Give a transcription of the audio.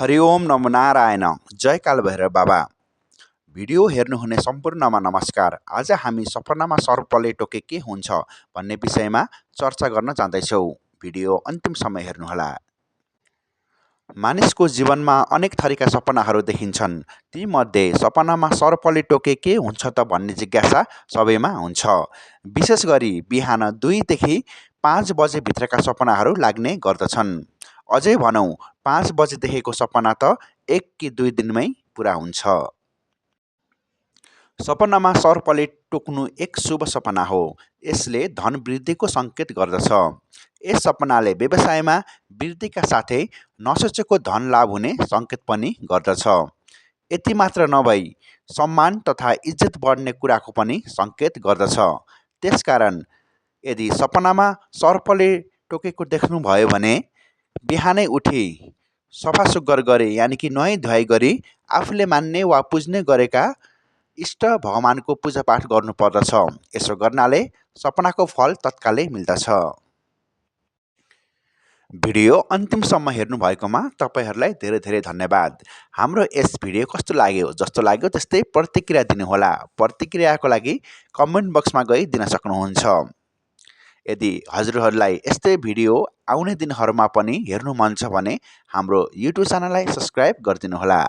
हरि ओम नमो नारायण जय काल भैरव बाबा। भिडियो हेर्नुहुने सम्पूर्णमा नमस्कार। आज हामी सपनामा सर्पले टोके के हुन्छ भन्ने विषयमा चर्चा गर्न जाँदैछौँ। भिडियो अन्तिमसम्म हेर्नुहोला। मानिसको जीवनमा अनेक थरीका सपनाहरू देखिन्छन्। तीमध्ये सपनामा सर्पले टोके के हुन्छ त भन्ने जिज्ञासा सबैमा हुन्छ। विशेष गरी बिहान 2 देखि 5 बजेभित्रका सपनाहरू लाग्ने गर्दछन्। अझै भनौँ 5 बजे देखेको सपना त 1 कि 2 दिनमै पुरा हुन्छ। सपनामा सर्पले टोक्नु एक शुभ सपना हो। यसले धन वृद्धिको सङ्केत गर्दछ। यस सपनाले व्यवसायमा वृद्धिका साथै नसोचेको धन लाभ हुने सङ्केत पनि गर्दछ। यति मात्र नभई सम्मान तथा इज्जत बढ्ने कुराको पनि सङ्केत गर्दछ। त्यसकारण यदि सपनामा सर्पले टोकेको देख्नुभयो भने बिहानै उठी सफासुग्घर गरे यानि कि नुहाइ धुवाइ गरी आफूले मान्ने वा पुज्ने गरेका इष्ट भगवानको पूजापाठ गर्नुपर्दछ। यसो गर्नाले सपनाको फल तत्कालै मिल्दछ। भिडियो अन्तिमसम्म हेर्नुभएकोमा तपाईँहरूलाई धेरै धेरै धन्यवाद। हाम्रो यस भिडियो कस्तो लाग्यो? जस्तो लाग्यो त्यस्तै प्रतिक्रिया दिनुहोला। प्रतिक्रियाको लागि कमेन्ट बक्समा गई दिन सक्नुहुन्छ। यदि हजुरहरूलाई यस्तै भिडियो आउने दिनहरूमा पनि हेर्नु मन छ भने हाम्रो युट्युब च्यानललाई सब्सक्राइब गरिदिनुहोला।